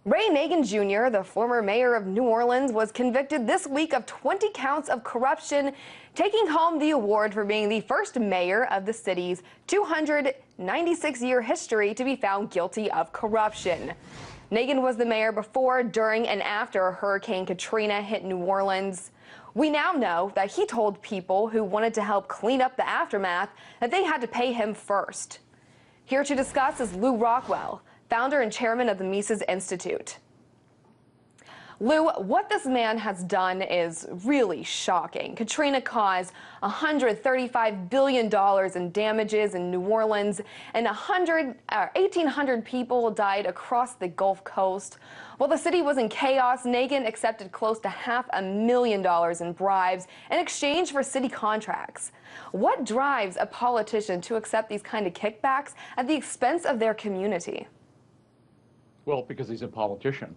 Ray Nagin Jr., the former mayor of New Orleans, was convicted this week of 20 counts of corruption, taking home the award for being the first mayor of the city's 296-year history to be found guilty of corruption. Nagin was the mayor before, during, and after Hurricane Katrina hit New Orleans. We now know that he told people who wanted to help clean up the aftermath that they had to pay him first. Here to discuss is Lew Rockwell, founder and chairman of the Mises Institute. Lew, what this man has done is really shocking. Katrina caused $135 billion in damages in New Orleans, and 1,800 people died across the Gulf Coast. While the city was in chaos, Nagin accepted close to $500,000 in bribes in exchange for city contracts. What drives a politician to accept these kind of kickbacks at the expense of their community? Well, because he's a politician.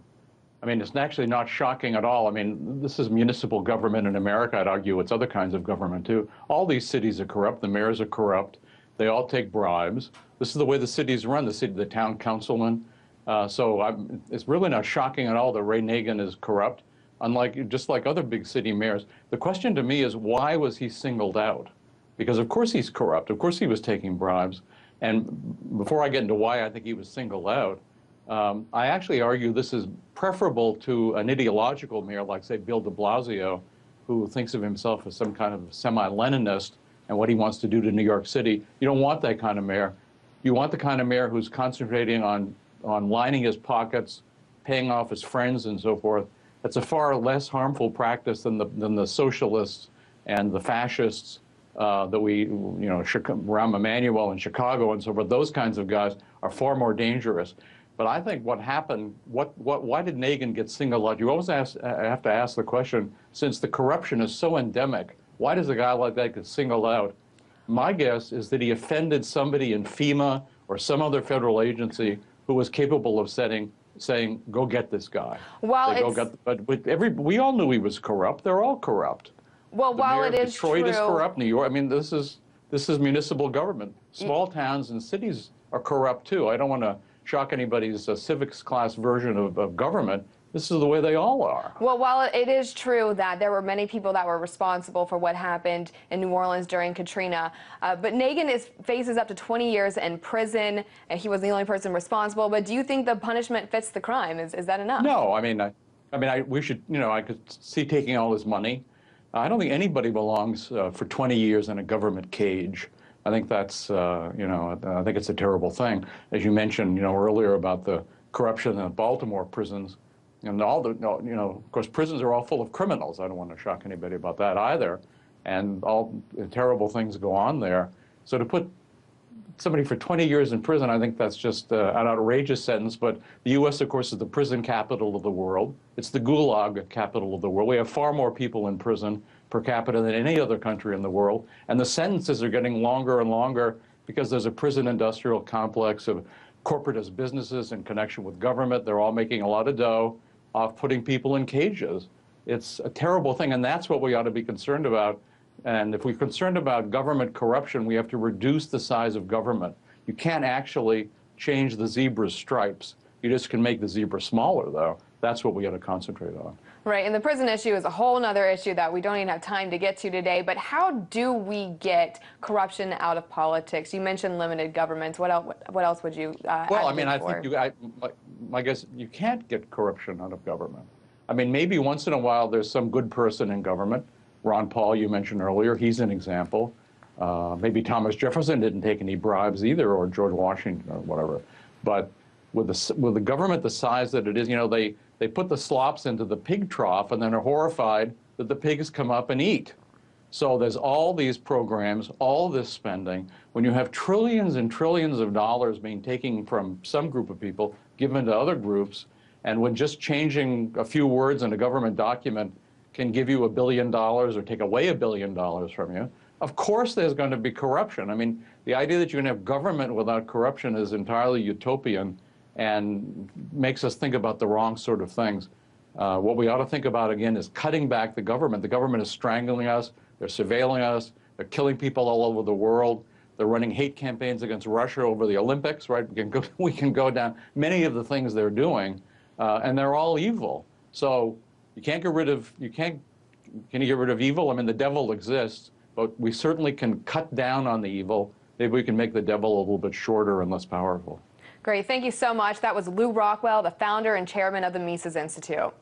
I mean, it's actually not shocking at all. I mean, this is municipal government in America. I'd argue it's other kinds of government, too. All these cities are corrupt. The mayors are corrupt. They all take bribes. This is the way the cities run, the town councilman. It's really not shocking at all that Ray Nagin is corrupt, just like other big city mayors. The question to me is, why was he singled out? Because of course he's corrupt. Of course he was taking bribes. And before I get into why I think he was singled out, I actually argue this is preferable to an ideological mayor like, say, Bill de Blasio, who thinks of himself as some kind of semi-Leninist and what he wants to do to New York City. You don't want that kind of mayor. You want the kind of mayor who's concentrating on lining his pockets, paying off his friends and so forth. That's a far less harmful practice than the socialists and the fascists that we, Rahm Emanuel in Chicago and so forth. Those kinds of guys are far more dangerous. But I think what happened, why did Nagin get singled out? You always have to ask the question, since the corruption is so endemic, why does a guy like that get singled out? My guess is that he offended somebody in FEMA or some other federal agency who was capable of saying, go get this guy. Well, we all knew he was corrupt. They're all corrupt. Well, while it is Detroit is corrupt. New York. I mean, this is municipal government. Small towns and cities are corrupt too. I don't want to shock anybody's civics class version of government. This is the way they all are. Well, while it is true that there were many people that were responsible for what happened in New Orleans during Katrina, but Nagin faces up to 20 years in prison, and he was the only person responsible. But do you think the punishment fits the crime? Is that enough? No, we should, I could see taking all his money. I don't think anybody belongs for 20 years in a government cage. I think that's, I think it's a terrible thing. As you mentioned, earlier about the corruption in the Baltimore prisons, and of course, prisons are all full of criminals. I don't want to shock anybody about that either. And all terrible things go on there. So to put somebody for 20 years in prison, I think that's just an outrageous sentence. But the U.S., of course, is the prison capital of the world. It's the gulag capital of the world. We have far more people in prison per capita than any other country in the world. And the sentences are getting longer and longer because there's a prison industrial complex of corporatist businesses in connection with government. They're all making a lot of dough off putting people in cages. It's a terrible thing, and that's what we ought to be concerned about. And if we're concerned about government corruption, we have to reduce the size of government. You can't actually change the zebra's stripes. You just can make the zebra smaller, though. That's what we ought to concentrate on. Right, and the prison issue is a whole other issue that we don't even have time to get to today. But how do we get corruption out of politics? You mentioned limited governments. What else would you Well, I mean, I think my guess, you can't get corruption out of government. I mean, maybe once in a while there's some good person in government. Ron Paul, you mentioned earlier, he's an example. Maybe Thomas Jefferson didn't take any bribes either, or George Washington, or whatever. But with the government the size that it is, they put the slops into the pig trough and then are horrified that the pigs come up and eat. So there's all these programs, all this spending. When you have trillions and trillions of dollars being taken from some group of people, given to other groups, and when just changing a few words in a government document can give you $1 billion or take away $1 billion from you, of course there's going to be corruption. I mean, the idea that you can have government without corruption is entirely utopian and makes us think about the wrong sort of things. What we ought to think about, again, is cutting back the government. The government is strangling us. They're surveilling us. They're killing people all over the world. They're running hate campaigns against Russia over the Olympics, right? We can go down many of the things they're doing. and they're all evil. So you can't get rid of, can you get rid of evil? I mean, the devil exists, but we certainly can cut down on the evil. Maybe we can make the devil a little bit shorter and less powerful. Great. Thank you so much. That was Lew Rockwell, the founder and chairman of the Mises Institute.